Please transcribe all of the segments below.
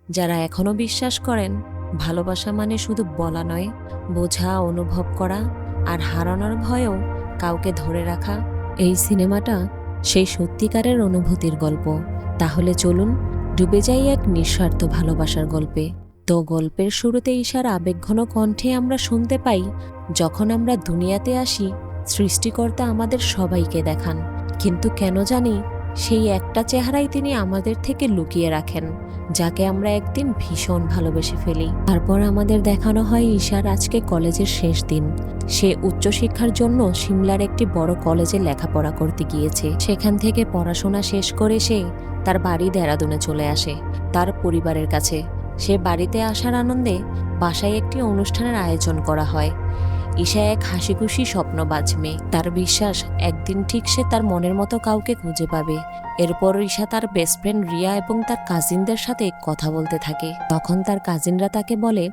যারা এখনো বিশ্বাস করেন ভালোবাসা মানে শুধু বলা নয়, বোঝা, অনুভব করা আর হারানোর ভয়েও কাউকে ধরে রাখা। এই সিনেমাটা সেই সত্যিকারের অনুভূতির গল্প। তাহলে চলুন ডুবে যাই এক নিঃস্বার্থ ভালোবাসার গল্পে। তো গল্পের শুরুতে ঈশার আবেগঘন কণ্ঠে আমরা শুনতে পাই, যখন আমরা দুনিয়াতে আসি সৃষ্টিকর্তা আমাদের সবাইকে দেখান, কিন্তু কেন জানি সেই একটা চেহারাই তিনি আমাদের থেকে লুকিয়ে রাখেন, যাকে আমরা একদিন ভীষণ ভালোবেসে ফেলি। তারপর আমাদের দেখানো হয় ঈশার আজকে কলেজের শেষ দিন। সে উচ্চশিক্ষার জন্য সিমলার একটি বড় কলেজে লেখাপড়া করতে গিয়েছে। সেখান থেকে পড়াশোনা শেষ করে সে তার বাড়ি দেরাদুনে চলে আসে, তার পরিবারের কাছে। সে বাড়িতে আসার আনন্দে বাসায় একটি অনুষ্ঠানের আয়োজন করা হয়। ঈশা এক হাসিখুশি স্বপ্নবাজ মেয়ে। তার বিশ্বাস একদিন ঠিক সে তার মনের মতো কাউকে খুঁজে পাবে। এরপর ঈশা তার বেস্ট ফ্রেন্ড রিয়া এবং তার কাজিনদের সাথে কথা বলতে থাকে। তখন তার কাজিনরা তাকে বলে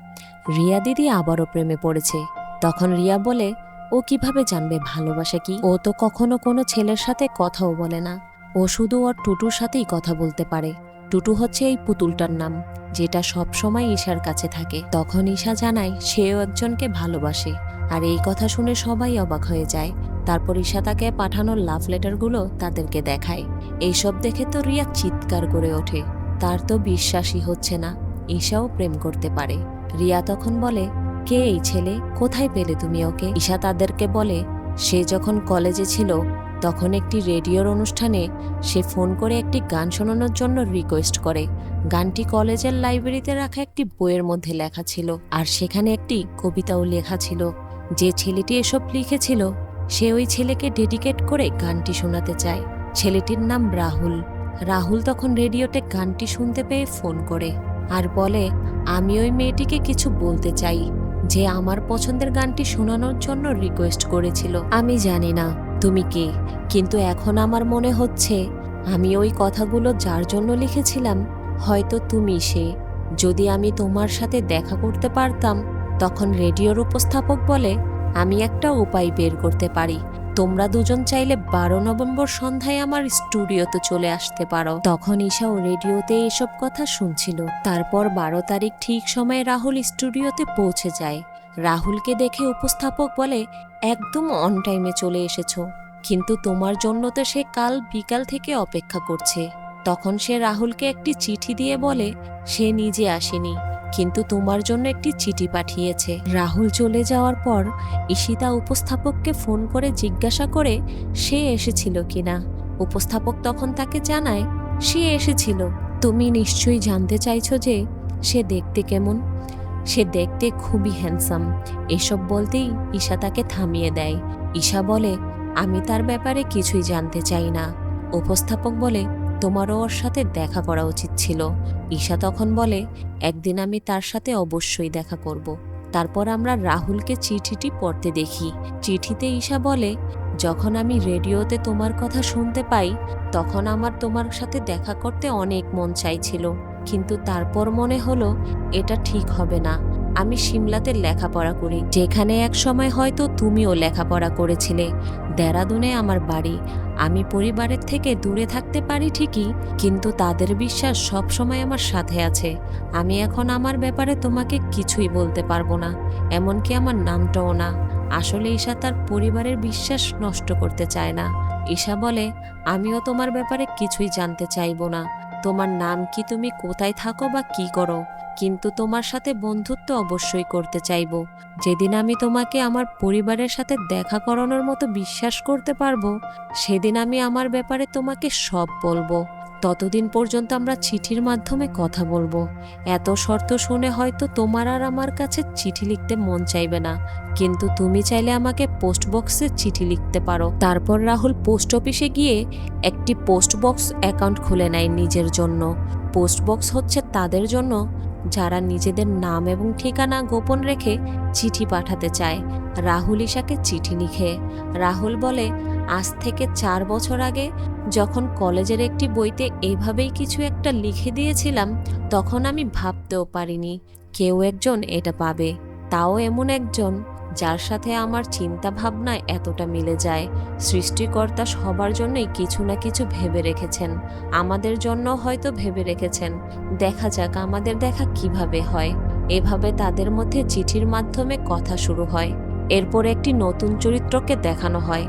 রিয়া দিদি আবারও প্রেমে পড়েছে। তখন রিয়া বলে, ও কিভাবে জানবে ভালোবাসা কি? ও তো কখনো কোনো ছেলের সাথে কথাও বলে না। ও শুধু ওর টুটুর সাথেই কথা বলতে পারে। টুটু হচ্ছে এই পুতুলটার নাম, যেটা সব সময় ঈশার কাছে থাকে। তখন ঈশা জানায় সেও একজনকে ভালোবাসে। আর এই কথা শুনে সবাই অবাক হয়ে যায়। তারপর ঈশা তাকে পাঠানোর লাভ লেটারগুলো তাদেরকে দেখায়। এইসব দেখে তো রিয়া চিৎকার করে ওঠে। তার তো বিশ্বাসই হচ্ছে না ঈশাও প্রেম করতে পারে। রিয়া তখন বলে, কে এই ছেলে? কোথায় পেলে তুমি ওকে? ঈশা তাদেরকে বলে, সে যখন কলেজে ছিল তখন একটি রেডিওর অনুষ্ঠানে সে ফোন করে একটি গান শোনানোর জন্য রিকোয়েস্ট করে। গানটি কলেজের লাইব্রেরিতে রাখা একটি বইয়ের মধ্যে লেখা ছিল, আর সেখানে একটি কবিতাও লেখা ছিল। যে ছেলেটি এসব লিখেছিল সে ওই ছেলেকে ডেডিকেট করে গানটি শোনাতে চায়। ছেলেটির নাম রাহুল। রাহুল তখন রেডিওতে গানটি শুনতে পেয়ে ফোন করে আর বলে, আমি ওই মেয়েটিকে কিছু বলতে চাই যে আমার পছন্দের গানটি শোনানোর জন্য রিকোয়েস্ট করেছিল। আমি জানি না তুমি কে, কিন্তু এখন আমার মনে হচ্ছে আমি ওই কথাগুলো যার জন্য লিখেছিলাম হয়তো তুমি সে। যদি আমি তোমার সাথে দেখা করতে পারতাম। তখন রেডিওর উপস্থাপক বলে, আমি একটা উপায় বের করতে পারি। তোমরা দুজন চাইলে 12 নভেম্বর সন্ধ্যায় আমার স্টুডিওতে চলে আসতে পারো। তখন ঈশাও রেডিওতে এসব কথা শুনছিল। তারপর 12 তারিখ ঠিক সময়ে রাহুল স্টুডিওতে পৌঁছে যায়। রাহুলকে দেখে উপস্থাপক বলে, একদম অন টাইমে চলে এসেছো, কিন্তু তোমার জন্য তো সে কাল বিকাল থেকে অপেক্ষা করছে। তখন সে রাহুলকে একটি চিঠি দিয়ে বলে, সে নিজে আসেনি, কিন্তু তোমার জন্য একটি চিঠি পাঠিয়েছে। রাহুল চলে যাওয়ার পর ঈশিতা উপস্থাপককে ফোন করে জিজ্ঞাসা করে সে এসেছিল কিনা। উপস্থাপক তখন তাকে জানায় সে এসেছিল। তুমি নিশ্চয়ই জানতে চাইছো যে সে দেখতে কেমন? সে দেখতে খুবই হ্যান্ডসাম। এসব বলতেই ঈশা তাকে থামিয়ে দেয়। ঈশা বলে, আমি তার ব্যাপারে কিছুই জানতে চাই না। উপস্থাপক বলে, তোমারও ওর সাথে দেখা করা উচিত ছিল। ঈশা তখন বলে, একদিন আমি তার সাথে অবশ্যই দেখা করব। তারপর আমরা রাহুলকে চিঠিটি পড়তে দেখি। চিঠিতে ঈশা বলে, যখন আমি রেডিওতে তোমার কথা শুনতে পাই তখন আমার তোমার সাথে দেখা করতে অনেক মন চাইছিল, কিন্তু তারপর মনে হলো এটা ঠিক হবে না। আমি সিমলাতে লেখাপড়া করি, যেখানে এক সময় হয়তো তুমিও লেখাপড়া করেছিলে। দেরাদুনে আমার বাড়ি। আমি পরিবারের থেকে দূরে থাকতে পারি ঠিকই, কিন্তু তাদের বিশ্বাস সব সময় আমার সাথে আছে। আমি এখন আমার ব্যাপারে তোমাকে কিছুই বলতে পারবো না, এমনকি আমার নামটাও না। আসলে ঈশা তার পরিবারের বিশ্বাস নষ্ট করতে চায় না। ঈশা বলে, আমিও তোমার ব্যাপারে কিছুই জানতে চাইবো না। তোমার নাম কি, তুমি কোথায় থাকো বা কি করো, কিন্তু তোমার সাথে বন্ধুত্ব অবশ্যই করতে চাইবো। যেদিন আমি তোমাকে আমার পরিবারের সাথে দেখা করানোর মতো বিশ্বাস করতে পারবো সেদিন আমি আমার ব্যাপারে তোমাকে সব বলবো। ততদিন পর্যন্ত আমরা চিঠির মাধ্যমে কথা বলবো। এত শর্ত শুনে হয়তো তোমার আর আমার কাছে চিঠি লিখতে মন চাইবে না, কিন্তু তুমি চাইলে আমাকে পোস্ট বক্সে চিঠি লিখতে পারো। তারপর রাহুল পোস্ট অফিসে গিয়ে একটি পোস্ট বক্স অ্যাকাউন্ট খুলে নেয় নিজের জন্য। পোস্ট বক্স হচ্ছে তাদের জন্য যারা নিজেদের নাম এবং ঠিকানা গোপন রেখে চিঠি পাঠাতে চায়। রাহুল ঈশাকে চিঠি লিখে। রাহুল বলে, আজ থেকে 4 বছর আগে যখন কলেজের একটি বইতে এভাবেই কিছু একটা লিখে দিয়েছিলাম, তখন আমি ভাবতেও পারিনি কেউ একজন এটা পাবে, তাও এমন একজন যার সাথে আমার চিন্তা ভাবনায় এতটা মিলে যায়। সৃষ্টিকর্তা সবার জন্যই কিছু না কিছু ভেবে রেখেছেন, আমাদের জন্য হয়তো ভেবে রেখেছেন। দেখা যাক আমাদের দেখা কিভাবে হয়। এভাবে তাদের মধ্যে চিঠির মাধ্যমে কথা শুরু হয়। এরপর একটি নতুন চরিত্রকে দেখানো হয়,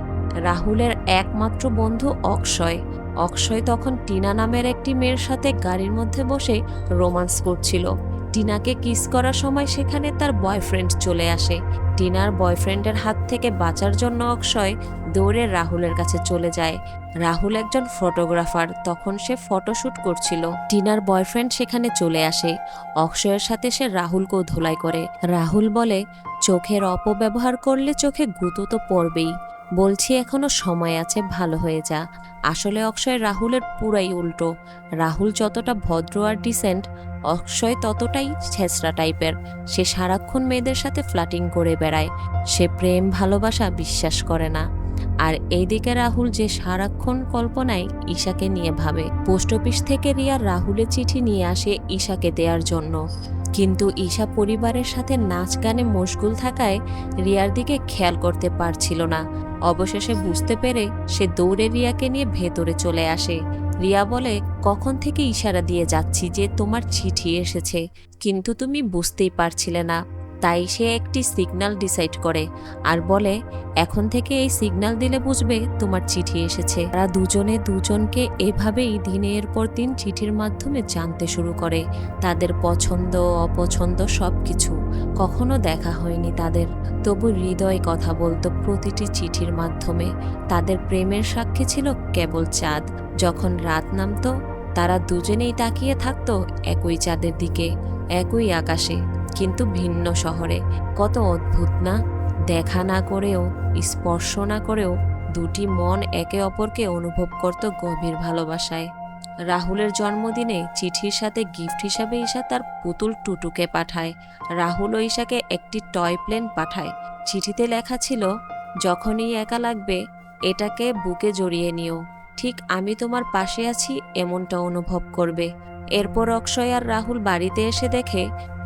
রাহুলের একমাত্র বন্ধু অক্ষয়। অক্ষয় তখন টিনা নামের একটি মেয়ের সাথে গাড়ির মধ্যে বসে রোমান্স করছিল। টিনাকে কিস করার সময় সেখানে তার বয়ফ্রেন্ড চলে আসে। টিনার বয়ফ্রেন্ডের হাত থেকে বাঁচার জন্য অক্ষয় দৌড়ে রাহুলের কাছে চলে যায়। রাহুল একজন ফটোগ্রাফার, তখন সে ফটোশ্যুট করছিল। টিনার বয়ফ্রেন্ড সেখানে চলে আসে। অক্ষয়ের সাথে সে রাহুলকেও ধোলাই করে। রাহুল বলে, চোখের অপব্যবহার করলে চোখে গুঁতো তো পড়বেই, বলছি এখনো সময় আছে, ভালো হয়ে যা। আসলে অক্ষয় রাহুলের পুরাই উল্টো। রাহুল যতটা ভদ্র আর ডিসেন্ট, অক্ষয় ততটাই ছেঁচড়া টাইপের। সে সারাক্ষণ মেয়েদের সাথে ফ্লার্টিং করে বেড়ায়। সে প্রেম ভালোবাসা বিশ্বাস করে না। আর এইদিকে রাহুল যে সারাক্ষণ কল্পনায় ঈশাকে নিয়ে ভাবে। পোস্ট অফিস থেকে রিয়া রাহুলের চিঠি নিয়ে আসে ঈশাকে দেওয়ার জন্য, কিন্তু ঈশা পরিবারের সাথে নাচ গানে মশগুল থাকায় রিয়ার দিকে খেয়াল করতে পারছিল না। অবশেষে বুঝতে পেরে সে দৌড়ে রিয়াকে নিয়ে ভেতরে চলে আসে। রিয়া বলে, কখন থেকে ইশারা দিয়ে যাচ্ছি যে তোমার চিঠি এসেছে, কিন্তু তুমি বুঝতেই পারছিলে না। তাই সে একটি সিগন্যাল ডিসাইড করে আর বলে, এখন থেকে এই সিগন্যাল দিলে বুঝবে তোমার চিঠি এসেছে। তারা দুজনে দুজনকে এভাবেই দিনের পর দিন চিঠির মাধ্যমে জানতে শুরু করে, তাদের পছন্দ অপছন্দ সবকিছু। কখনো দেখা হয়নি তাদের, তবু হৃদয় কথা বলতো প্রতিটি চিঠির মাধ্যমে। তাদের প্রেমের সাক্ষী ছিল কেবল চাঁদ। যখন রাত নামতো তারা দুজনেই তাকিয়ে থাকতো একই চাঁদের দিকে, একই আকাশে, কিন্তু ভিন্ন শহরে। কত অদ্ভুত না? দেখা না করেও, স্পর্শ না করেও দুটি মন একে অপরকে অনুভব করত গভীর ভালোবাসায়। রাহুলের জন্মদিনে চিঠির সাথে গিফট হিসাবে ঈশা তার পুতুল টুটুকে পাঠায়। রাহুল ও ঈশাকে একটি টয় প্লেন পাঠায়। চিঠিতে লেখা ছিল, যখনই একা লাগবে এটাকে বুকে জড়িয়ে নিও, ঠিক আমি তোমার পাশে আছি এমনটা অনুভব করবে। এরপর অক্ষয় আর রাহুল বাড়িতে এসে দেখে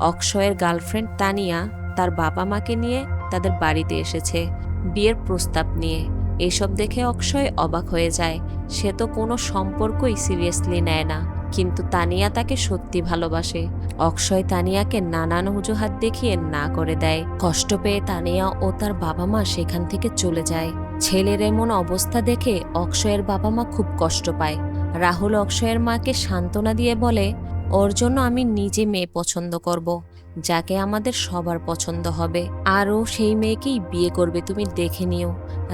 অক্ষয়ের গার্লফ্রেন্ড তানিয়া তার বাবা মাকে নিয়ে তাদের বাড়িতে এসেছে বিয়ের প্রস্তাব নিয়ে। এসব দেখে অক্ষয় অবাক হয়ে যায়। সে তো কোনো সম্পর্কই সিরিয়াসলি নেয় না, কিন্তু তানিয়া তাকে সত্যি ভালোবাসে। অক্ষয় তানিয়াকে নানান অজুহাত দেখিয়ে না করে দেয়। কষ্ট পেয়ে তানিয়া ও তার বাবা মা সেখান থেকে চলে যায়। ছেলের এমন অবস্থা দেখে অক্ষয়ের বাবা মা খুব কষ্ট পায়। রাহুল অক্ষয়ের মাকে সান্ত্বনা দিয়ে বলে, ওর জন্য আমি নিজে মেয়ে পছন্দ করব, যাকে আমাদের সবার পছন্দ হবে, আর ও সেই মেয়েকেই বিয়ে করবে, তুমি দেখে নিও।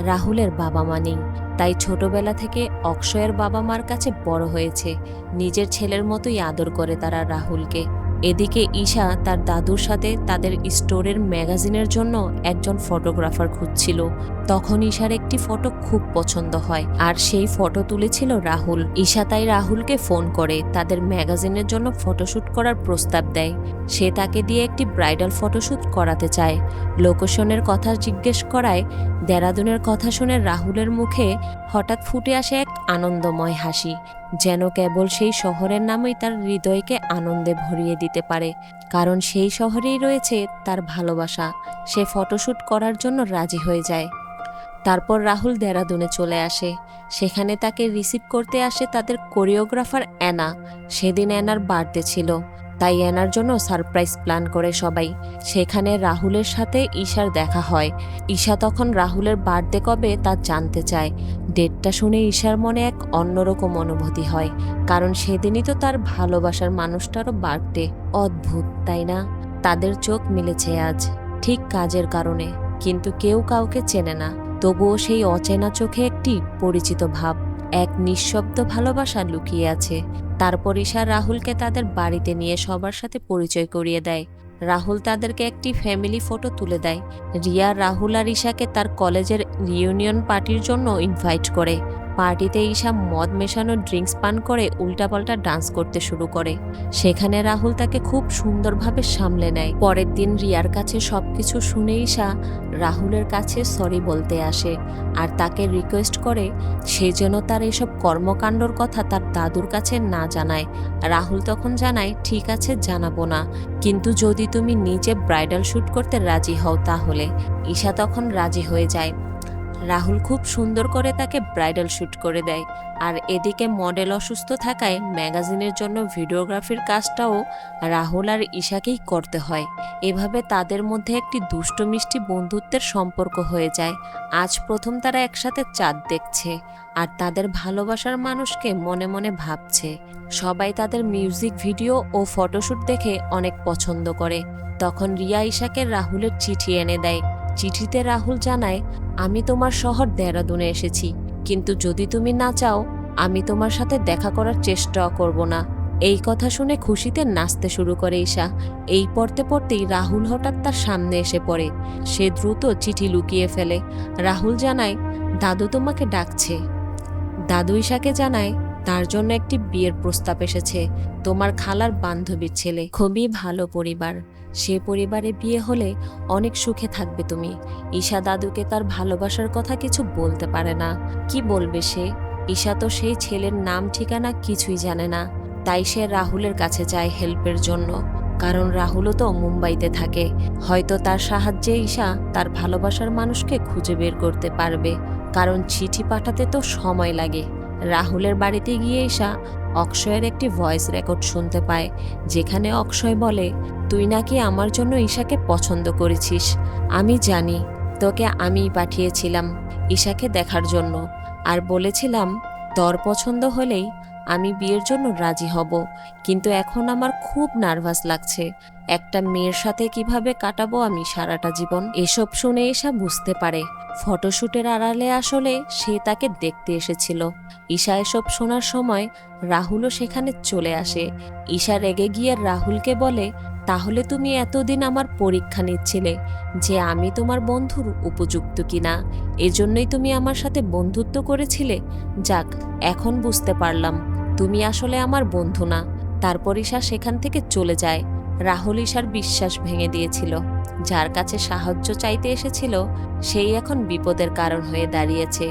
রাহুলের বাবা মা নেই, তাই ছোটবেলা থেকে অক্ষয়ের বাবা মার কাছে বড় হয়েছে। নিজের ছেলের মতোই আদর করে তারা রাহুলকে। এদিকে ঈশা তার দাদুর সাথে তাদের স্টোরের ম্যাগাজিনের জন্য একজন ফটোগ্রাফার খুঁজছিল। তখন ঈশার একটি ফটো খুব পছন্দ হয়, আর সেই ফটো তুলেছিল রাহুল। ঈশা তাই রাহুলকে ফোন করে তাদের ম্যাগাজিনের জন্য ফটোশ্যুট করার প্রস্তাব দেয়। সে তাকে দিয়ে একটি ব্রাইডাল ফটোশ্যুট করাতে চায়। লোকেশনের কথা জিজ্ঞেস করায় দেরাদুনের কথা শুনে রাহুলের মুখে হঠাৎ ফুটে আসে এক আনন্দময় হাসি, যেন কেবল সেই শহরের নামই তার হৃদয়কে আনন্দে ভরিয়ে দিতে পারে, কারণ সেই শহরেই রয়েছে তার ভালোবাসা। সে ফটোশ্যুট করার জন্য রাজি হয়ে যায়। তারপর রাহুল দেরাদুনে চলে আসে। সেখানে তাকে রিসিভ করতে আসে তাদের কোরিওগ্রাফার অ্যানা। সেদিন অ্যানার বার্থডে ছিল, তাই অ্যানার জন্য সারপ্রাইজ প্ল্যান করে সবাই। সেখানে রাহুলের সাথে ঈশার দেখা হয়। ঈশা তখন রাহুলের বার্থডে কবে তা জানতে চায়। ডেটটা শুনে ঈশার মনে এক অন্যরকম অনুভূতি হয়, কারণ সেদিনই তো তার ভালোবাসার মানুষটারও বার্থডে। অদ্ভুত তাই না? তাদের চোখ মিলেছে আজ, ঠিক কাজের কারণে, কিন্তু কেউ কাউকে চেনে না। তবুও সেই অচেনা চোখে একটি পরিচিত ভাব, এক নিঃশব্দ ভালোবাসা লুকিয়ে আছে। তারপর ঈশা রাহুলকে তাদের বাড়িতে নিয়ে সবার সাথে পরিচয় করিয়ে দেয়। রাহুল তাদেরকে একটি ফ্যামিলি ফটো তুলে দেয়। রিয়া রাহুল আর ঈশাকে তার কলেজের রিইউনিয়ন পার্টির জন্য ইনভাইট করে। পার্টিতে ঈশা মদ মেশানো ড্রিঙ্কস পান করে উল্টাপাল্টা ডান্স করতে শুরু করে। সেখানে রাহুল তাকে খুব সুন্দরভাবে সামলে নেয়। পরের দিন রিয়ার কাছে সবকিছু শুনে ঈশা রাহুলের কাছে সরি বলতে আসে আর তাকে রিকোয়েস্ট করে সে যেন তার এসব কর্মকাণ্ডর কথা তার দাদুর কাছে না জানায়। রাহুল তখন জানায়, ঠিক আছে জানাবো না, কিন্তু যদি তুমি নিজে ব্রাইডাল শ্যুট করতে রাজি হও তাহলে। ঈশা তখন রাজি হয়ে যায়। রাহুল খুব সুন্দর করে তাকে ব্রাইডাল শ্যুট করে দেয়। আর এদিকে মডেল অসুস্থ থাকায় ম্যাগাজিনের জন্য ভিডিওগ্রাফির কাজটাও রাহুল আর ঈশাকেই করতে হয়। এভাবে তাদের মধ্যে একটি দুষ্ট মিষ্টি বন্ধুত্বের সম্পর্ক হয়ে যায়। আজ প্রথম তারা একসাথে চাঁদ দেখছে আর তাদের ভালোবাসার মানুষকে মনে মনে ভাবছে। সবাই তাদের মিউজিক ভিডিও ও ফটোশ্যুট দেখে অনেক পছন্দ করে। তখন রিয়া ঈশাকে রাহুলের চিঠি এনে দেয়। চিঠিতে রাহুল জানায়, আমি তোমার শহর দেহরাদুনে এসেছি, কিন্তু যদি তুমি না চাও আমি তোমার সাথে দেখা করার চেষ্টাও করব না। এই কথা শুনে খুশিতে নাচতে শুরু করে ঈশা। এই পড়তে পড়তেই রাহুল হঠাৎ তার সামনে এসে পড়ে। সে দ্রুত চিঠি লুকিয়ে ফেলে। রাহুল জানায়, দাদু তোমাকে ডাকছে। দাদু ঈশাকে জানায় তার জন্য একটি বিয়ের প্রস্তাব এসেছে, তোমার খালার বান্ধবীর ছেলে, খুবই ভালো পরিবার, সে পরিবারে বিয়ে হলে অনেক সুখে থাকবে তুমি। ঈশা দাদুকে তার ভালোবাসার কথা কিছু বলতে পারে না। কি বলবে সে? ঈশা তো সেই ছেলের নাম ঠিকানা কিছুই জানে না। তাই সে রাহুলের কাছে যায় হেল্পের জন্য, কারণ রাহুলও তো মুম্বাইতে থাকে। হয়তো তার সাহায্যে ঈশা তার ভালোবাসার মানুষকে খুঁজে বের করতে পারবে, কারণ চিঠি পাঠাতে তো সময় লাগে। রাহুলের বাড়িতে গিয়ে ঈশা অক্ষয়ের একটি ভয়েস রেকর্ড শুনতে পায়, যেখানে অক্ষয় বলে, তুই নাকি আমার জন্য ঈশাকে পছন্দ করেছিস। আমি জানি, তোকে আমিই পাঠিয়েছিলাম ঈশাকে দেখার জন্য, আর বলেছিলাম তোর পছন্দ হলেই আমি বিয়ের জন্য রাজি হব, কিন্তু এখন আমার খুব নার্ভাস লাগছে। একটা মেয়ের সাথে কিভাবে কাটাবো আমি সারাটা জীবন। এসব শুনে ঈশা বুঝতে পারে ফটোশ্যুটের আড়ালে আসলে সে তাকে দেখতে এসেছিল। ঈশা এসব শোনার সময় রাহুলও সেখানে চলে আসে। ঈশা রেগে গিয়ে রাহুলকে বলে, তাহলে তুমি এতদিন আমার পরীক্ষা নিচ্ছিলে যে আমি তোমার বন্ধুর উপযুক্ত কিনা, এজন্যই তুমি আমার সাথে বন্ধুত্ব করেছিলে। যাক, এখন বুঝতে পারলাম তুমি আসলে আমার বন্ধু না। তারপর ঈশা সেখান থেকে চলে যায়। রাহুল ঈশার বিশ্বাস ভেঙে দিয়েছিল। যার কাছে সাহায্য চাইতে এসেছিল সেই এখন বিপদের কারণ হয়ে দাঁড়িয়েছে।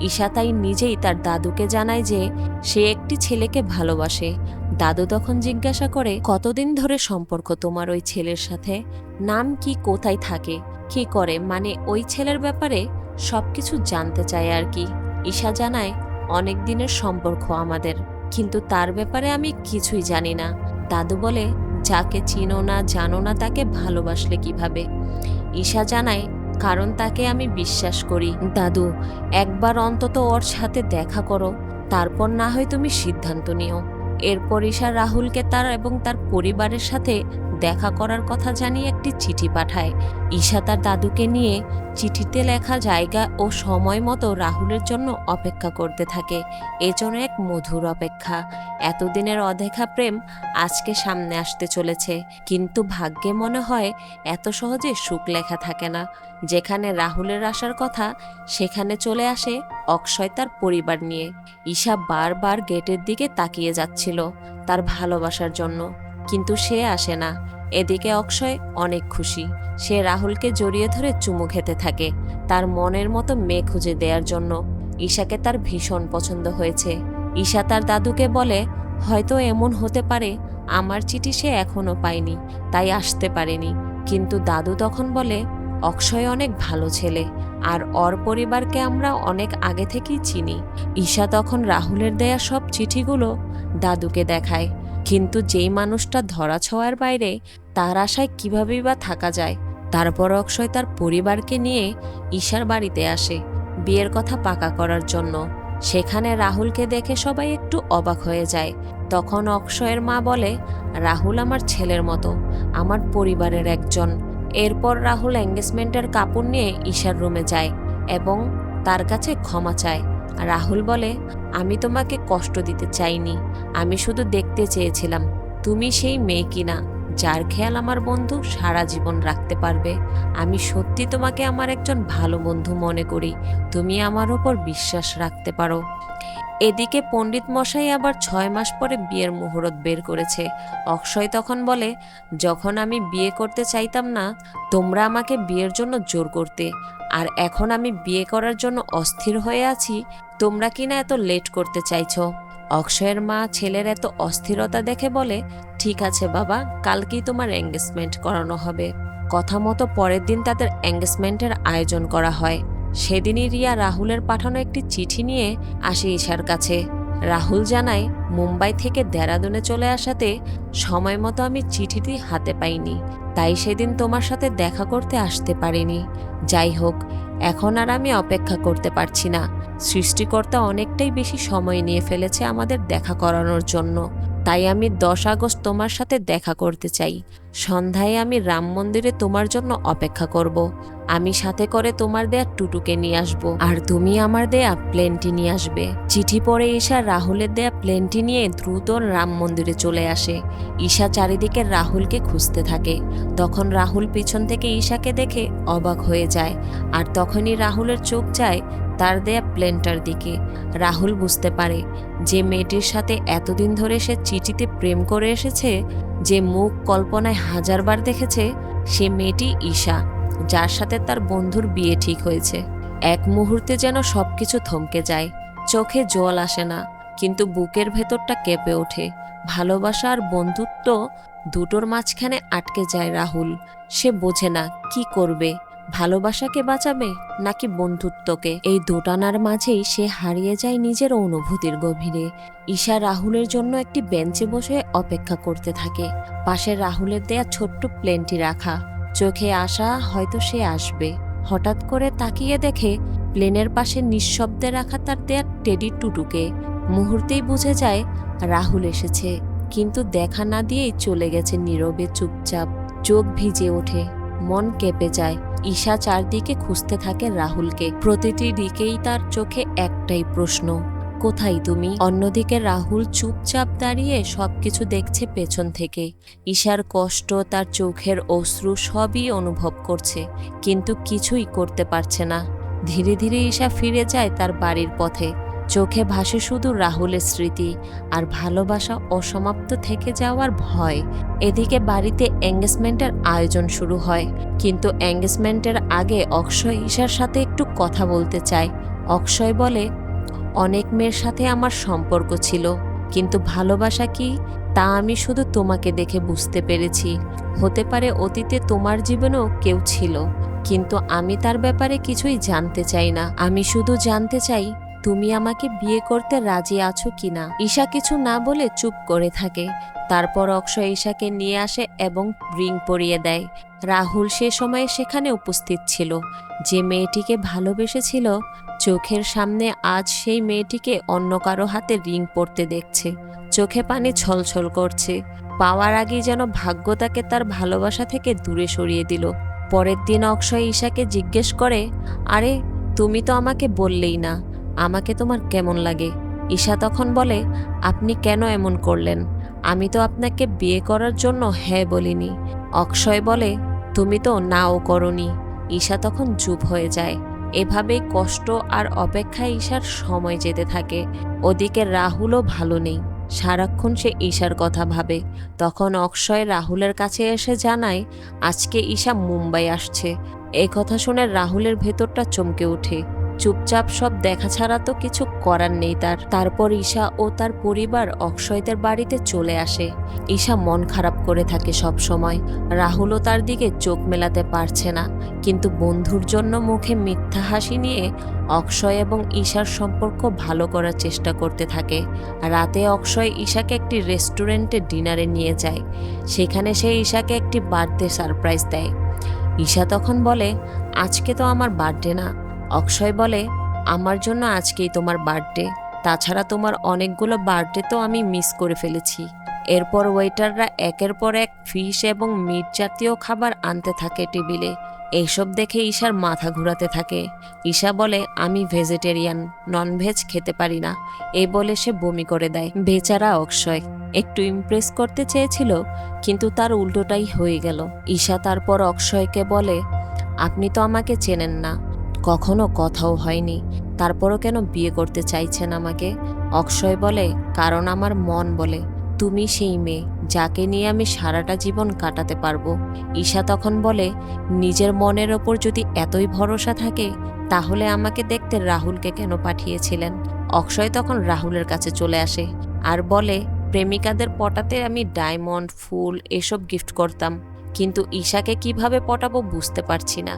ঈশা তাই নিজেই তার দাদুকে জানায় যে সে একটি ছেলেকে ভালোবাসে। দাদু তখন জিজ্ঞাসা করে, কতদিন ধরে সম্পর্ক তোমার ওই ছেলের সাথে? নাম কি, কোথায় থাকে, কি করে, মানে ওই ছেলের ব্যাপারে সবকিছু জানতে চায় আর কি। ঈশা জানায়, অনেক দিনের সম্পর্ক আমাদের, কিন্তু তার ব্যাপারে আমি কিছুই জানি না। দাদু বলে, যাকে চিনো না জানো না তাকে ভালোবাসলে কিভাবে? ঈশা জানায়, কারণ তাকে আমি বিশ্বাস করি। দাদু, একবার অন্তত ওর সাথে দেখা করো, তারপর না হয় তুমি সিদ্ধান্ত নিও। এরপর ঈশা রাহুলকে তার এবং তার পরিবারের সাথে দেখা করার কথা জানিয়ে একটি চিঠি পাঠায়। ঈশা তার দাদুকে নিয়ে চিঠিতে লেখা জায়গা ও সময় মতো রাহুলের জন্য অপেক্ষা করতে থাকে। এজন্য এক মধুর অপেক্ষা। এতদিনের অদেখা প্রেম আজকে সামনে আসতে চলেছে, কিন্তু ভাগ্যে মনে হয় এত সহজে সুখ লেখা থাকে না। যেখানে রাহুলের আসার কথা সেখানে চলে আসে অক্ষয় তার পরিবার নিয়ে। ঈশা বারবার গেটের দিকে তাকিয়ে যাচ্ছিল তার ভালোবাসার জন্য, কিন্তু সে আসে না। এদিকে অক্ষয় অনেক খুশি। সে রাহুলকে জড়িয়ে ধরে চুমু খেতে থাকে তার মনের মতো মেয়ে খুঁজে দেওয়ার জন্য। ঈশাকে তার ভীষণ পছন্দ হয়েছে। ঈশা তার দাদুকে বলে, হয়তো এমন হতে পারে আমার চিঠি সে এখনো পায়নি, তাই আসতে পারেনি। কিন্তু দাদু তখন বলে, অক্ষয় অনেক ভালো ছেলে, আর ওর পরিবারকে আমরা অনেক আগে থেকেই চিনি। ঈশা তখন রাহুলের দেয়া সব চিঠিগুলো দাদুকে দেখায়, কিন্তু যেই মানুষটা ধরাছোঁয়ার বাইরে, তার আশায় কিভাবেই বা থাকা যায়। তারপর অক্ষয় তার পরিবারকে নিয়ে ঈশার বাড়িতে আসে বিয়ের কথা পাকা করার জন্য। সেখানে রাহুলকে দেখে সবাই একটু অবাক হয়ে যায়। তখন অক্ষয়ের মা বলে, রাহুল আমার ছেলের মতো, আমার পরিবারের একজন। এরপর রাহুল এঙ্গেজমেন্টের কাপড় নিয়ে ঈশার রুমে যায় এবং তার কাছে ক্ষমা চায়। রাহুল বলে, আমি তোমাকে কষ্ট দিতে চাইনি, আমি শুধু দেখতে চেয়েছিলাম তুমি সেই মেয়ে কিনা যার খেয়াল আমার বন্ধু সারা জীবন রাখতে পারবে। আমি সত্যি তোমাকে আমার একজন ভালো বন্ধু মনে করি, তুমি আমার ওপর বিশ্বাস রাখতে পারো। এদিকে পণ্ডিত মশাই আবার 6 মাস পরে বিয়ের মুহূর্ত বের করেছে। অক্ষয় তখন বলে, যখন আমি বিয়ে করতে চাইতাম না, তোমরা আমাকে বিয়ের জন্য জোর করতে, আর এখন আমি বিয়ে করার জন্য অস্থির হয়ে আছি, তোমরা কিনা এত লেট করতে চাইছো। অক্ষয়ের মা ছেলের এত অস্থিরতা দেখে বলে, ঠিক আছে বাবা, কালকেই তোমার এঙ্গেজমেন্ট করানো হবে। কথা মতো পরের দিন তাদের এঙ্গেজমেন্টের আয়োজন করা হয়। সেদিনই রিয়া রাহুলের পাঠানো একটি চিঠি নিয়ে আসে ঈশার কাছে। রাহুল জানায়, মুম্বাই থেকে দেরাদুনে চলে আসাতে সময় মতো আমি চিঠিটি হাতে পাইনি, তাই সেদিন তোমার সাথে দেখা করতে আসতে পারিনি। যাই হোক, এখন আর আমি অপেক্ষা করতে পারছি না। সৃষ্টিকর্তা অনেকটাই বেশি সময় নিয়ে ফেলেছে আমাদের দেখা করানোর জন্য, তাই আমি 10 আগস্ট তোমার সাথে দেখা করতে চাই। সন্ধ্যায় আমি রাম মন্দিরে তোমার জন্য অপেক্ষা করব। আমি সাথে করে তোমার দেয়া টুটুকে নিয়ে আসব, আর তুমি আমার দেয়া প্লেনটি নিয়ে আসবে। চিঠি পড়ে ঈশা রাহুলের দেয়া প্লেনটি নিয়ে দ্রুত রাম মন্দিরে চলে আসে। ঈশা চারিদিকে রাহুলকে খুঁজতে থাকে। তখন রাহুল পিছন থেকে ঈশাকে দেখে অবাক হয়ে যায়, আর তখনই রাহুলের চোখ যায় তার দেয়া প্লেনটার দিকে। রাহুল বুঝতে পারে যে মেয়েটির সাথে এতদিন ধরে সে চিঠিতে প্রেম করে এসেছে, যে মুখ কল্পনায় 1000বার দেখেছে, সে মেয়েটি ঈশা, যার সাথে তার বন্ধুর বিয়ে ঠিক হয়েছে। এক মুহূর্তে যেন সবকিছু থমকে যায়। চোখে জল আসে না, কিন্তু বুকের ভেতরটা কেঁপে ওঠে। ভালোবাসা আর বন্ধুত্ব দুটোর মাঝখানে আটকে যায় রাহুল। সে বোঝে না কি করবে, ভালোবাসাকে বাঁচাবে নাকি বন্ধুত্বকে। এই দোটানার মাঝেই সে হারিয়ে যায় নিজের অনুভূতির গভীরে। ঈশা রাহুলের জন্য একটি বেঞ্চে বসে অপেক্ষা করতে থাকে। পাশে রাহুলের দেয়া ছোট্ট প্লেনটি রাখা, চোখে আশা হয়তো সে আসবে। হঠাৎ করে তাকিয়ে দেখে প্লেনের পাশে নিঃশব্দে রাখা তার দেয়া টেডি টুটুকে। মুহূর্তেই বুঝে যায় রাহুল এসেছে, কিন্তু দেখা না দিয়েই চলে গেছে নীরবে চুপচাপ। চোখ ভিজে ওঠে, মন কেঁপে যায়। ঈশা চারদিকে খুঁজতে থাকে রাহুলকে। প্রতিটি দিকেই তার চোখে একটাই প্রশ্ন, কোথায় তুমি? অন্যদিকে রাহুল চুপচাপ দাঁড়িয়ে সবকিছু দেখছে পেছন থেকে। ঈশার কষ্ট, তার চোখের অশ্রু সবই অনুভব করছে, কিন্তু কিছুই করতে পারছে না। ধীরে ধীরে ঈশা ফিরে যায় তার বাড়ির পথে। চোখে ভাসে শুধু রাহুলের স্মৃতি আর ভালোবাসা অসমাপ্ত থেকে যাওয়ার ভয়। এদিকে বাড়িতে এঙ্গেজমেন্টের আয়োজন শুরু হয়, কিন্তু এঙ্গেজমেন্টের আগে অক্ষয় ঈশার সাথে একটু কথা বলতে চায়। অক্ষয় বলে, অনেক মেয়ের সাথে আমার সম্পর্ক ছিল, কিন্তু ভালোবাসা কি তা আমি শুধু তোমাকে দেখে বুঝতে পেরেছি। হতে পারে অতীতে তোমার জীবনেও কেউ ছিল, কিন্তু আমি তার ব্যাপারে কিছুই জানতে চাই না। আমি শুধু জানতে চাই তুমি আমাকে বিয়ে করতে রাজি আছো কিনা। ঈশা কিছু না বলে চুপ করে থাকে। তারপর অক্ষয় ঈশাকে নিয়ে আসে এবং রিং পরিয়ে দেয়। রাহুল সে সময়ে সেখানে উপস্থিত ছিল। যে মেয়েটিকে ভালোবেসেছিল, চোখের সামনে আজ সেই মেয়েটিকে অন্য কারো হাতে রিং পরতে দেখছে। চোখে পানি ছলছল করছে। পাওয়ার আগেই যেন ভাগ্য তাকে তার ভালোবাসা থেকে দূরে সরিয়ে দিল। পরের দিন অক্ষয় ঈশাকে জিজ্ঞেস করে, আরে তুমি তো আমাকে বললেই না, আমাকে তোমার কেমন লাগে? ঈশা তখন বলে, আপনি কেন এমন করলেন? আমি তো আপনাকে বিয়ে করার জন্য হ্যাঁ বলিনি। অক্ষয় বলে, তুমি তো নাও করনি। ঈশা তখন চুপ হয়ে যায়। এভাবেই কষ্ট আর অপেক্ষায় ঈশার সময় যেতে থাকে। ওদিকে রাহুলও ভালো নেই, সারাক্ষণ সে ঈশার কথা ভাবে। তখন অক্ষয় রাহুলের কাছে এসে জানায় আজকে ঈশা মুম্বাই আসছে। এই কথা শুনে রাহুলের ভেতরটা চমকে ওঠে। চুপচাপ সব দেখা ছাড়া তো কিছু করার নেই তার। তারপর ঈশা ও তার পরিবার অক্ষয়দের বাড়িতে চলে আসে। ঈশা মন খারাপ করে থাকে সব সময়। রাহুলও তার দিকে চোখ মেলাতে পারছে না, কিন্তু বন্ধুর জন্য মুখে মিথ্যা হাসি নিয়ে অক্ষয় এবং ঈশার সম্পর্ক ভালো করার চেষ্টা করতে থাকে। রাতে অক্ষয় ঈশাকে একটি রেস্টুরেন্টে ডিনারে নিয়ে যায়। সেখানে সে ঈশাকে একটি বার্থডে সারপ্রাইজ দেয়। ঈশা তখন বলে, আজকে তো আমার বার্থডে না। অক্ষয় বলে, আমার জন্য আজকেই তোমার বার্থডে, তাছাড়া তোমার অনেকগুলো বার্থডে তো আমি মিস করে ফেলেছি। এরপর ওয়েটাররা একের পর এক ফিশ এবং মিট জাতীয় খাবার আনতে থাকে টেবিলে। এইসব দেখে ঈশার মাথা ঘুরাতে থাকে। ঈশা বলে, আমি ভেজিটেরিয়ান, ননভেজ খেতে পারি না। এই বলে সে বমি করে দেয়। বেচারা অক্ষয় একটু ইমপ্রেস করতে চেয়েছিল, কিন্তু তার উল্টোটাই হয়ে গেল। ঈশা তারপর অক্ষয়কে বলে, আপনি তো আমাকে চেনেন না, কখনো কথাও হয়নি, তারপরও কেন বিয়ে করতে চাইছেন আমাকে? অক্ষয় বলে, কারণ আমার মন বলে তুমি সেই মেয়ে যাকে নিয়ে আমি সারাটা জীবন কাটাতে পারবো। ঈশা তখন বলে, নিজের মনের ওপর যদি এতই ভরসা থাকে তাহলে আমাকে দেখতে রাহুলকে কেন পাঠিয়েছিলেন? অক্ষয় তখন রাহুলের কাছে চলে আসে আর বলে, প্রেমিকাদের পটাতে আমি ডায়মন্ড, ফুল এসব গিফট করতাম, কিন্তু ঈশাকে কিভাবে পটাবো বুঝতে পারছি না।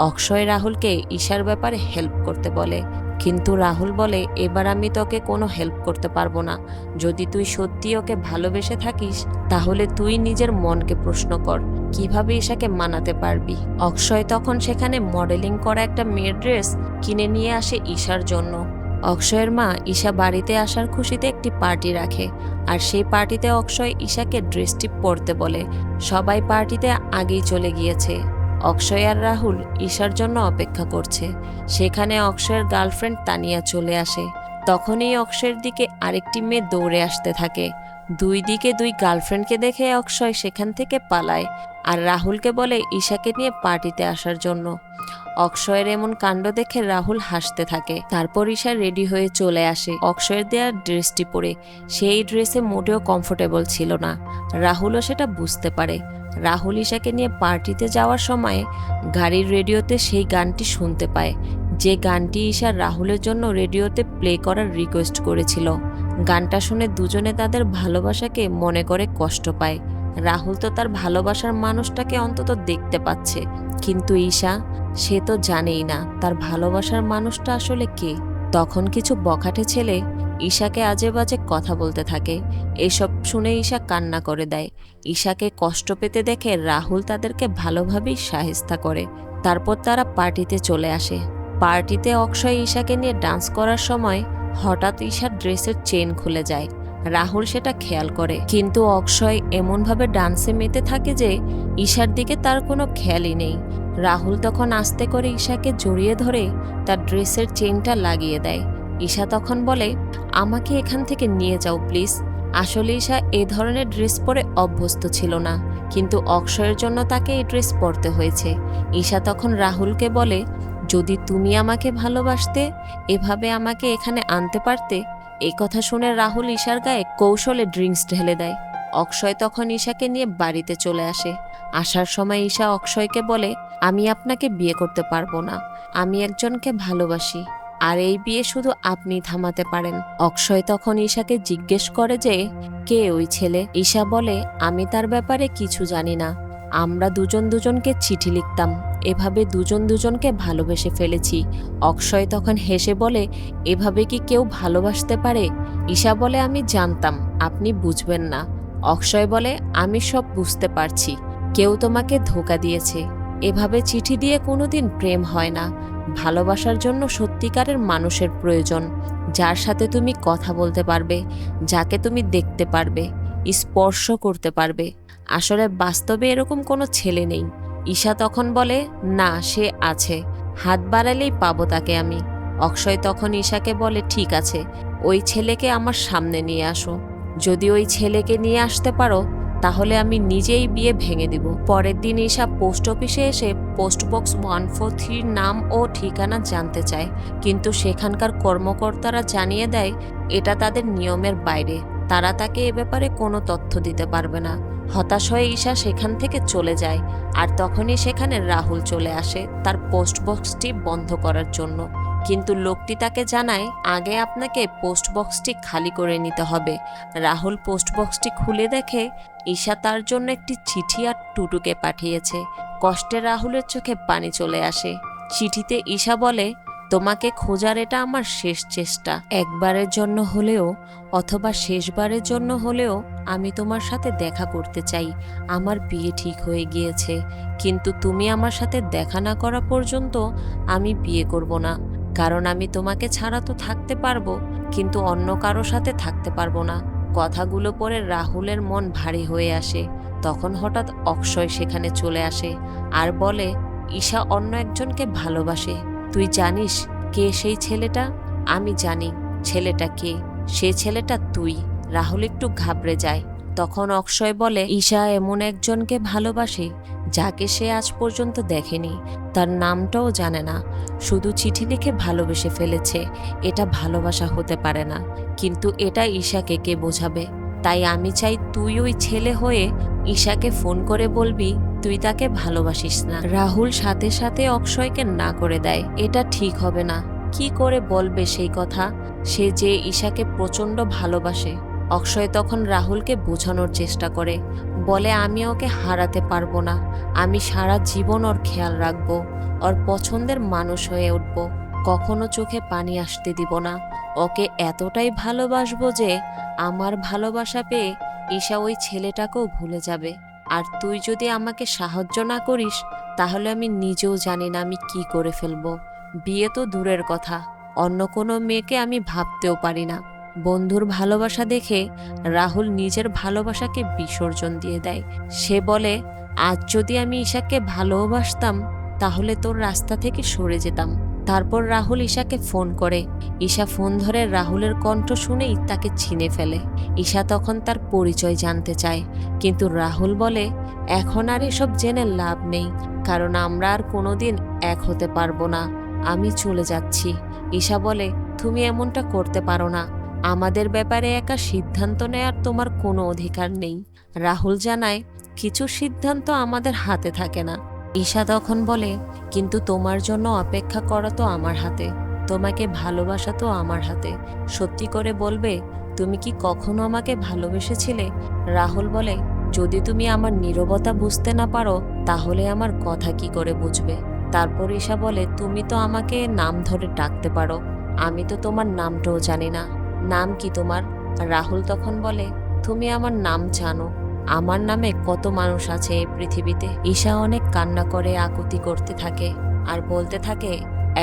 অক্ষয় রাহুলকে ঈশার ব্যাপারে হেল্প করতে বলে, কিন্তু রাহুল বলে, এবার আমি তোকে কোনো হেল্প করতে পারবো না। যদি তুই সত্যি ওকে ভালোবেসে থাকিস তাহলে তুই নিজের মনকে প্রশ্ন কর, কিভাবে ঈশাকে মানাতে পারবি। অক্ষয় তখন সেখানে মডেলিং করা একটা মেয়ের ড্রেস কিনে নিয়ে আসে ঈশার জন্য। অক্ষয়ের মা ঈশা বাড়িতে আসার খুশিতে একটি পার্টি রাখে, আর সেই পার্টিতে অক্ষয় ঈশাকে ড্রেসটি পরতে বলে। সবাই পার্টিতে আগেই চলে গিয়েছে। অক্ষয় আর রাহুল ঈশার জন্য অপেক্ষা করছে। সেখানে অক্ষয়ের গার্লফ্রেন্ড তানিয়া চলে আসে। তখনই অক্ষয়ের দিকে আরেকটি মেয়ে দৌড়ে আসতে থাকে। দুই দিকে দুই গার্লফ্রেন্ডকে দেখে অক্ষয় সেখান থেকে পালায় আর রাহুলকে বলে ঈশাকে নিয়ে পার্টিতে আসার জন্য। অক্ষয়ের এমন কাণ্ড দেখে রাহুল হাসতে থাকে। তারপর ঈশা রেডি হয়ে চলে আসে অক্ষয়ের দেওয়া ড্রেসটি পরে। সেই ড্রেসে মোটেও কমফোর্টেবল ছিল না। রাহুলও সেটা বুঝতে পারে। রাহুল ঈশাকে নিয়ে পার্টিতে যাওয়ার সময় গাড়ির রেডিওতে সেই গানটি শুনতে পায়, যে গানটি ঈশা রাহুলের জন্য রেডিওতে প্লে করার রিকোয়েস্ট করেছিল। গানটা শুনে দুজনে তাদের ভালোবাসাকে মনে করে কষ্ট পায়। রাহুল তো তার ভালোবাসার মানুষটাকে অন্তত দেখতে পাচ্ছে, কিন্তু ঈশা, সে তো জানেই না তার ভালোবাসার মানুষটা আসলে কে। তখন কিছু বখাটে ছেলে ঈশাকে আজে বাজে কথা বলতে থাকে। এসব শুনে ঈশা কান্না করে দেয়। ঈশাকে কষ্ট পেতে দেখে রাহুল তাদেরকে ভালোভাবেই সাহেস্তা করে। তারপর তারা পার্টিতে চলে আসে। পার্টিতে অক্ষয় ঈশাকে নিয়ে ডান্স করার সময় হঠাৎ ঈশার ড্রেসের চেন খুলে যায়। রাহুল সেটা খেয়াল করে, কিন্তু অক্ষয় এমনভাবে ডান্সে মেতে থাকে যে ঈশার দিকে তার কোনো খেয়ালই নেই। রাহুল তখন আস্তে করে ঈশাকে জড়িয়ে ধরে তার ড্রেসের চেনটা লাগিয়ে দেয়। ঈশা তখন বলে, আমাকে এখান থেকে নিয়ে যাও প্লিজ। আসলে ঈশা এই ধরনের ড্রেস পরে অভ্যস্ত ছিল না, কিন্তু অক্ষয়ের জন্য তাকে এই ড্রেস পরতে হয়েছে। ঈশা তখন রাহুলকে বলে, যদি তুমি আমাকে ভালোবাসতে এভাবে আমাকে এখানে আনতে পারতে। এই কথা শুনে রাহুল ঈশার গায়ে কৌশলে ড্রিঙ্কস ঢেলে দেয়। অক্ষয় তখন ঈশাকে নিয়ে বাড়িতে চলে আসে। আসার সময় ঈশা অক্ষয়কে বলে, আমি আপনাকে বিয়ে করতে পারবো না, আমি একজনকে ভালোবাসি, আর এই বিয়ে শুধু আপনি থামাতে পারেন। অক্ষয় তখন ঈশাকে জিজ্ঞেস করে যে কে ওই ছেলে। ঈশা বলে, আমি তার ব্যাপারে কিছু জানি না, আমরা দুজন দুজনকে চিঠি লিখতাম, এভাবে দুজন দুজনকে ভালোবেসে ফেলেছি। অক্ষয় তখন হেসে বলে, এভাবে কি কেউ ভালোবাসতে পারে? ঈশা বলে, আমি জানতাম আপনি বুঝবেন না। অক্ষয় বলে, আমি সব বুঝতে পারছি, কেউ তোমাকে ধোঁকা দিয়েছে। এভাবে চিঠি দিয়ে কোনোদিন প্রেম হয় না। ভালোবাসার জন্য সত্যিকারের মানুষের প্রয়োজন, যার সাথে তুমি কথা বলতে পারবে, যাকে তুমি দেখতে পারবে, স্পর্শ করতে পারবে। আসলে বাস্তবে এরকম কোনো ছেলে নেই। ঈশা তখন বলে, না, সে আছে, হাত বাড়ালেই পাবো তাকে আমি। অক্ষয় তখন ঈশাকে বলে, ঠিক আছে, ওই ছেলেকে আমার সামনে নিয়ে আসো। যদি ওই ছেলেকে নিয়ে আসতে পারো তাহলে আমি নিজেই বিয়ে ভেঙে দিব। পরের দিন ঈশা পোস্ট অফিসে এসে পোস্ট বক্স 143 নাম ও ঠিকানা জানতে চায়, কিন্তু সেখানকার কর্মকর্তারা জানিয়ে দেয় এটা তাদের নিয়মের বাইরে, তারা তাকে এ ব্যাপারে কোনো তথ্য দিতে পারবে না। হতাশ হয়ে ঈশা সেখান থেকে চলে যায়, আর তখনই সেখানে রাহুল চলে আসে তার পোস্ট বক্সটি বন্ধ করার জন্য। কিন্তু লোকটি তাকে জানায়, আগে আপনাকে পোস্ট বক্সটি খালি করে নিতে হবে। রাহুল পোস্ট বক্সটি খুলে দেখে ঈশা তার জন্য একটি চিঠি আর টুটুকে পাঠিয়েছে। কষ্টে রাহুলের চোখে পানি চলে আসে। চিঠিতে ঈশা বলে, তোমাকে খোঁজার এটা আমার শেষ চেষ্টা, একবারের জন্য হলেও অথবা শেষবারের জন্য হলেও আমি তোমার সাথে দেখা করতে চাই। আমার বিয়ে ঠিক হয়ে গিয়েছে, কিন্তু তুমি আমার সাথে দেখা না করা পর্যন্ত আমি বিয়ে করব না, কারণ আমি তোমাকে ছাড়া তো থাকতে পারবো, কিন্তু অন্য কারো সাথে থাকতে পারবো না। কথাগুলো পরে রাহুলের মন ভারী হয়ে আসে। তখন হঠাৎ অক্ষয় সেখানে চলে আসে আর বলে, ঈশা অন্য একজনকে ভালোবাসে। তুই জানিস কে সেই ছেলেটা? আমি জানি ছেলেটা কে। সে ছেলেটা তুই। রাহুল একটু ঘাবড়ে যায়। তখন অক্ষয় বলে, ঈশা এমন একজনকে ভালোবাসে যাকে সে আজ পর্যন্ত দেখেনি, তার নামটাও জানে না, শুধু চিঠি লিখে ভালোবেসে ফেলেছে। এটা ভালোবাসা হতে পারে না। কিন্তু এটা ঈশাকে কে বোঝাবে? তাই আমি চাই তুই ওই ছেলে হয়ে ঈশাকে ফোন করে বলবি তুই তাকে ভালোবাসিস না। রাহুল সাথে সাথে অক্ষয়কে না করে দেয়। এটা ঠিক হবে না। কি করে বলবে সেই কথা, সে যে ঈশাকে প্রচণ্ড ভালোবাসে? অক্ষয় তখন রাহুলকে বোঝানোর চেষ্টা করে, বলে আমি ওকে হারাতে পারবো না। আমি সারা জীবন ওর খেয়াল রাখবো, ওর পছন্দের মানুষ হয়ে উঠব, কখনো চোখে পানি আসতে দিব না। ওকে এতটাই ভালোবাসবো যে আমার ভালোবাসা পেয়ে ঈশা ওই ছেলেটাকেও ভুলে যাবে। আর তুই যদি আমাকে সাহায্য না করিস তাহলে আমি নিজেও জানি না আমি কি করে ফেলবো। বিয়ে তো দূরের কথা, অন্য কোনো মেয়েকে আমি ভাবতেও পারি না। বন্ধুর ভালোবাসা দেখে রাহুল নিজের ভালোবাসাকে বিসর্জন দিয়ে দেয়। সে বলে, আজ যদি আমি ঈশাকে ভালোবাসতাম তাহলে তোর রাস্তা থেকে সরে যেতাম। তারপর রাহুল ঈশাকে ফোন করে। ঈশা ফোন ধরে রাহুলের কণ্ঠ শুনেই তাকে চিনে ফেলে। ঈশা তখন তার পরিচয় জানতে চায়, কিন্তু রাহুল বলে, এখন আর এসব জেনে লাভ নেই, কারণ আমরা আর কোনোদিন এক হতে পারবো না। আমি চলে যাচ্ছি। ঈশা বলে, তুমি এমনটা করতে পারো না। আমাদের ব্যাপারে একা সিদ্ধান্ত নেয়ার তোমার কোনো অধিকার নেই। রাহুল জানায়, কিছু সিদ্ধান্ত আমাদের হাতে থাকে না। ঈশা তখন বলে, কিন্তু তোমার জন্য অপেক্ষা করা তো আমার হাতে, তোমাকে ভালোবাসা তো আমার হাতে। সত্যি করে বলবে, তুমি কি কখনো আমাকে ভালোবেসেছিলে? রাহুল বলে, যদি তুমি আমার নীরবতা বুঝতে না পারো তাহলে আমার কথা কি করে বুঝবে? তারপর ঈশা বলে, তুমি তো আমাকে নাম ধরে ডাকতে পারো, আমি তো তোমার নামটাও জানি না। নাম কি তোমার? রাহুল তখন বলে, তুমি আমার নাম জানো? আমার নামে কত মানুষ আছে এই পৃথিবীতে। ঈশা অনেক কান্না করে আকুতি করতে থাকে আর বলতে থাকে,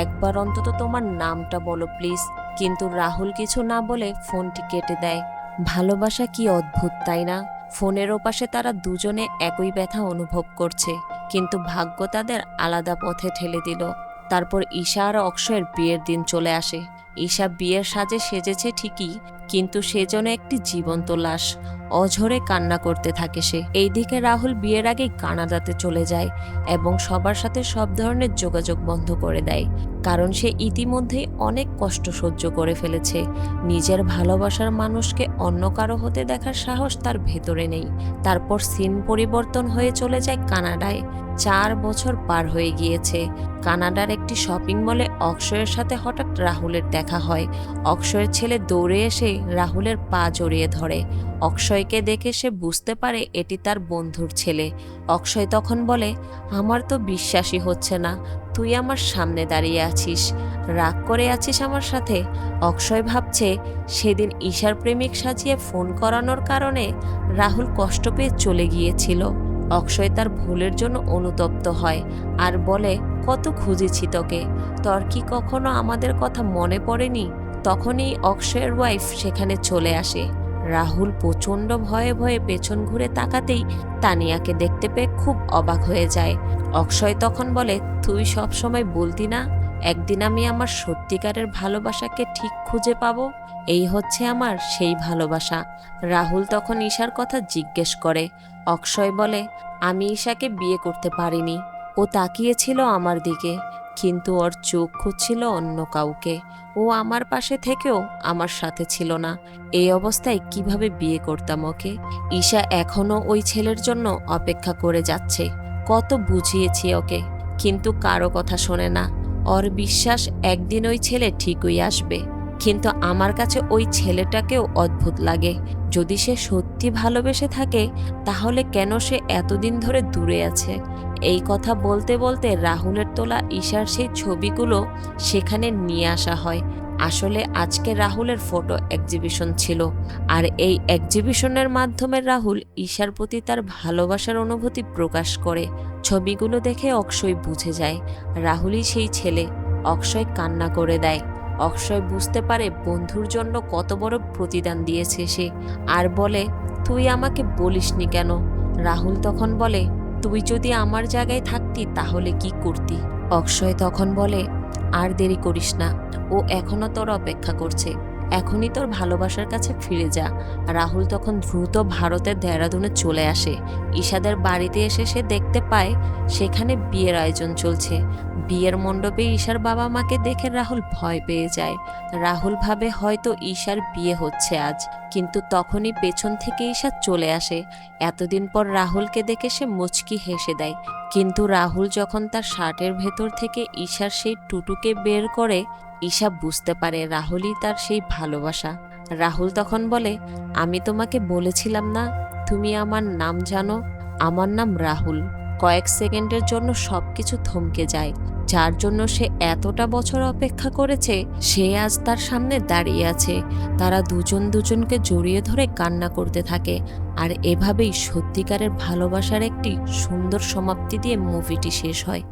একবার অন্তত তোমার নামটা বলো প্লিজ। কিন্তু রাহুল কিছু না বলে ফোনটি কেটে দেয়। ভালোবাসা কি অদ্ভুত, তাই না? ফোনের ওপাশে তারা দুজনে একই ব্যথা অনুভব করছে, কিন্তু ভাগ্য তাদের আলাদা পথে ঠেলে দিল। তারপর ঈশা আর অক্ষয়ের বিয়ের দিন চলে আসে। ঈশা বিয়ের সাজে সেজেছে ঠিকই, কিন্তু সে যেন একটি জীবন্ত লাশ। অঝরে কান্না করতে থাকে সে। এইদিকে রাহুল বিয়ের আগেই কানাডাতে চলে যায় এবং সবার সাথে সব ধরনের যোগাযোগ বন্ধ করে দেয়, কারণ সে ইতিমধ্যেই অনেক কষ্ট সহ্য করে ফেলেছে। নিজের ভালোবাসার মানুষকে অন্য কারো হতে দেখার সাহস তার ভেতরে নেই। তারপর সিন পরিবর্তন হয়ে চলে যায় কানাডায়। 4 বছর পার হয়ে গিয়েছে। কানাডার একটি শপিং মলে অক্ষয়ের সাথে হঠাৎ রাহুলের দেখা হয়। অক্ষয়ের ছেলে দৌড়ে এসে রাহুলের পা জড়িয়ে ধরে। অক্ষয়কে দেখে সে বুঝতে পারে এটি তার বন্ধুর ছেলে। অক্ষয় তখন বলে, আমার তো বিশ্বাসই হচ্ছে না তুই আমার সামনে দাঁড়িয়ে আছিস, রাগ করে আছিস আমার সাথে। অক্ষয় ভাবছে সেদিন ঈশার প্রেমিক সাজিয়ে ফোন করানোর কারণে রাহুল কষ্ট পেয়ে চলে গিয়েছিল। অক্ষয় তার ভুলের জন্য অনুতপ্ত হয় আর বলে, কত খুঁজেছি তোকে, তোর কি কখনো আমাদের কথা মনে পড়েনি? তখনই অক্ষয়ের ওয়াইফ সেখানে চলে আসে। রাহুল প্রচণ্ড ভয়ে ভয়ে পেছন ঘুরে তাকাতেই তানিয়াকে দেখতে পেয়ে খুব অবাক হয়ে যায়। অক্ষয় তখন বলে, তুই সব সময় বলতি না একদিন আমি আমার সত্যিকারের ভালোবাসাকে ঠিক খুঁজে পাবো? এই হচ্ছে আমার সেই ভালোবাসা। রাহুল তখন ঈশার কথা জিজ্ঞেস করে। অক্ষয় বলে, আমি ঈশাকে বিয়ে করতে পারিনি। ও তাকিয়েছিল আমার দিকে, কিন্তু ওর চোখ খুঁজছিল অন্য কাউকে। ও আমার পাশে থেকেও আমার সাথে ছিল না। এই অবস্থায় কিভাবে বিয়ে করতাম ওকে? ঈশা এখনো ওই ছেলের জন্য অপেক্ষা করে যাচ্ছে। কত বুঝিয়েছি ওকে, কিন্তু কারো কথা শোনে না। ওর বিশ্বাস একদিন ওই ছেলে ঠিকই আসবে। কিন্তু আমার কাছে ওই ছেলেটাকেও অদ্ভুত লাগে। যদি সে সত্যি ভালোবেসে থাকে তাহলে কেন সে এতদিন ধরে দূরে আছে? এই কথা বলতে বলতে রাহুলের তোলা ঈশার সেই ছবিগুলো সেখানে নিয়ে আসা হয়। আসলে আজকে রাহুলের ফটো এক্সিবিশন ছিল, আর এই এক্সিবিশনের মাধ্যমে রাহুল ঈশার প্রতি তার ভালোবাসার অনুভূতি প্রকাশ করে। ছবিগুলো দেখে অক্ষয় বুঝে যায় রাহুলই সেই ছেলে। অক্ষয় কান্না করে দেয়। অক্ষয় বুঝতে পারে বন্ধুর জন্য কত বড় প্রতিদান দিয়েছে সে, আর বলে, তুই আমাকে বলিসনি কেন? রাহুল তখন বলে, তুই যদি আমার জায়গায় থাকতি তাহলে কি করতি? অক্ষয় তখন বলে, আর দেরি করিস না, ও এখনো তোর অপেক্ষা করছে, এখনই তোর ভালোবাসার কাছে ফিরে যা। রাহুল তখন দ্রুত ভারতের দেহরাদুনে চলে আসে। ঈশাদের বাড়িতে এসে সে দেখতে পায় সেখানে বিয়ের আয়োজন চলছে। বিয়ের মণ্ডপে ঈশার বাবা মাকে দেখে রাহুল ভয় পেয়ে যায়। রাহুল ভাবে হয়তো ঈশার বিয়ে হচ্ছে আজ, কিন্তু তখনই পেছন থেকে ঈশা চলে আসে। এতদিন পর রাহুলকে দেখে সে মুচকি হেসে দেয়, কিন্তু রাহুল যখন তার শার্টের ভেতর থেকে ঈশার সেই টুটুকে বের করে, ঈশা বুঝতে পারে রাহুলই তার সেই ভালোবাসা। রাহুল তখন বলে, আমি তোমাকে বলেছিলাম না তুমি আমার নাম জানো? আমার নাম রাহুল। কয়েক সেকেন্ডের জন্য সবকিছু থমকে যায়, যার জন্য সে এতটা বছর অপেক্ষা করেছে সে আজ তার সামনে দাঁড়িয়ে আছে। তারা দুজন দুজনকে জড়িয়ে ধরে কান্না করতে থাকে। আর এভাবেই সত্যিকারের ভালোবাসার একটি সুন্দর সমাপ্তি দিয়ে মুভিটি শেষ হয়।